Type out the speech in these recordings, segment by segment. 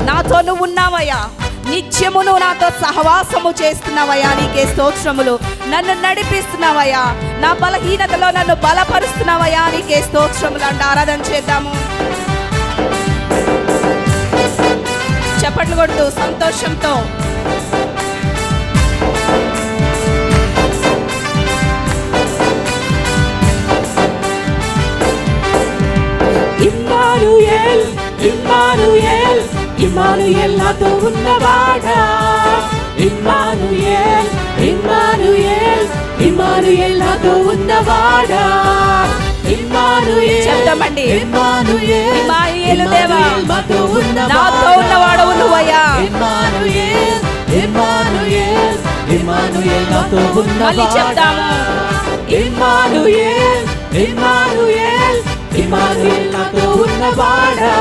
నాతో నువ్వు ఉన్నావయ్యా, నిత్యము నువ్వు నాతో సహవాసము చేస్తున్నావయ్యా, నీకే స్తోత్రములు. నన్ను నడిపిస్తున్నావయ్యా, నా బలహీనతలో నన్ను బలపరుస్తున్నావయ్యా, నీకే స్తోత్రములు అంటే ఆరాధన చేద్దాము. చప్పట్లు కొడుతూ సంతోషంతో ఇమ్మానుయేల్ ఇమ్మానుయేల్ ఇమ్మానుయేల్ నాతో ఉన్నవాడా, ఇమ్మానుయేల్ ఇమ్మానుయేల్ ఇమ్మానుయేల్ నాతో ఉన్నవాడా, ఇమ్మానుయేల్ చెప్తామండి. ఇమ్మానుయేల్ ఇమ్మానుయేలు దేవా, నాతో నాతో ఉన్నవాడవు నువ్వయ్యా. ఇమ్మానుయేల్ ఇమ్మానుయేల్ ఇమ్మానుయేల్ నాతో మళ్ళీ చెప్తాము. ఇమ్మానుయేల్ ఇమ్మానుయేల్ ఇమ్మానుయేల్ నాతో ఉన్నవాడా,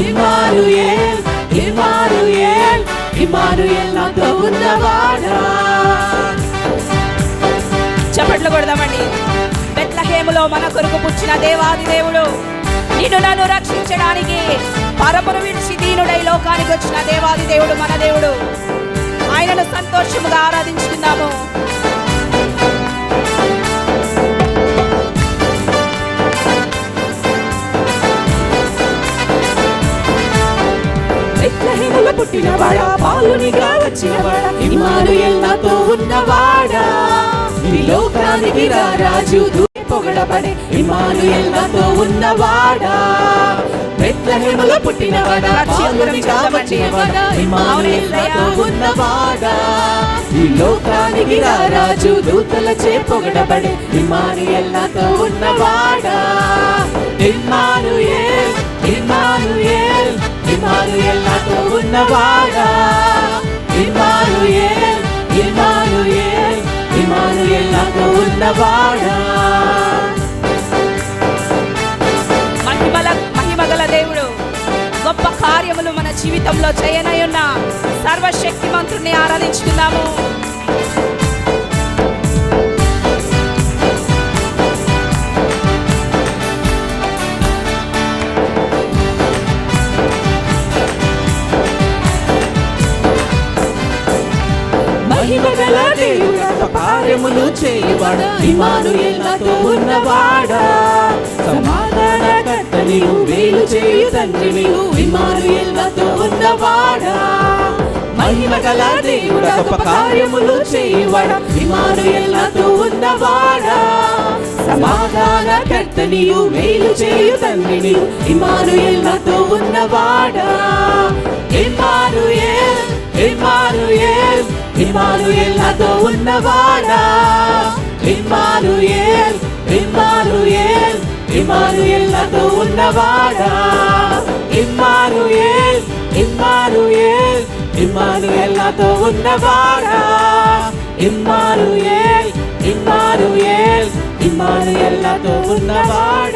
ఇమ్మానుయేల్ ఇమ్మానుయేల్ ఇమ్మానుయేల్ నాతో ఉన్నవాడా. చప్పట్లు కొడదామండి. బెత్లెహేములో మన కొరకు పుట్టిన దేవాది దేవుడు, నిన్ను నన్ను రక్షించడానికి పరమును విడిచి దీనుడై లోకానికి వచ్చిన దేవాది దేవుడు మన దేవుడు. ఆయనను సంతోషముగా ఆరాధించుకుందాము. బెత్లెహేములో పుట్టినవాడా, పాలునిగా వచ్చినవాడా, ఇమ్మానుయేల్ నాతో ఉన్నవాడా, ఈ లోకానికి రారాజు పొగడబడే ఇమ్మానుయేల్ నాతో ఉన్నవాడా. బెత్లెహేములో పుట్టినవాడా, పాలునిగా వచ్చినవాడా, ఇమ్మానుయేల్ నాతో ఉన్నవాడా, ఈ లోకానికి రారాజు దూతలచే పొగడబడే ఇమ్మానుయేల్ నాతో ఉన్నవాడా. ఇమ్మానుయేల్ ఇమ్మానుయేల్ ఇమ్మానుయేల్ నాతో ఉన్నవాడా, ఇమ్మానుయేల్ ఇమ్మానుయేల్ ఇమ్మానుయేల్ నాతో ఉన్నవాడా. మహిమగల దేవుడు గొప్ప కార్యములు మన జీవితంలో చేయనయున్న సర్వశక్తిమంతుడిని ఆరాధించుకుందాము. మహిమగల దేవుడా, కార్యములు చేయువాడా, ఇమ్మానుయేల్ నాతో ఉన్నవాడా, సమాధానకర్త నీవు, మేలు చేయు తండ్రి నీవు, ఇమ్మానుయేల్ నాతో ఉన్నవాడా. మహిమగల దేవుడా, కార్యములు చేయువాడా, ఇమ్మానుయేల్ నాతో ఉన్నవాడా, సమాధానకర్త నీవు, మేలు చేయు తండ్రి నీవు, ఇమ్మానుయేల్ నాతో ఉన్నవాడా. ఇమ్మానుయేల్ ఇమ్మానుయేల్ ఇమ్మానుయేల్ నాతో ఉన్నవాడా, ఇమ్మానుయేల్ ఇమ్మానుయేల్ ఇమ్మానుయేల్ నాతో ఉన్నవాడా, ఇమ్మానుయేల్ ఇమ్మానుయేల్ ఇమ్మానుయేల్ నాతో ఉన్నవాడా, ఇమ్మానుయేల్ ఇమ్మానుయేల్ ఇమ్మానుయేల్ నాతో ఉన్నవాడా.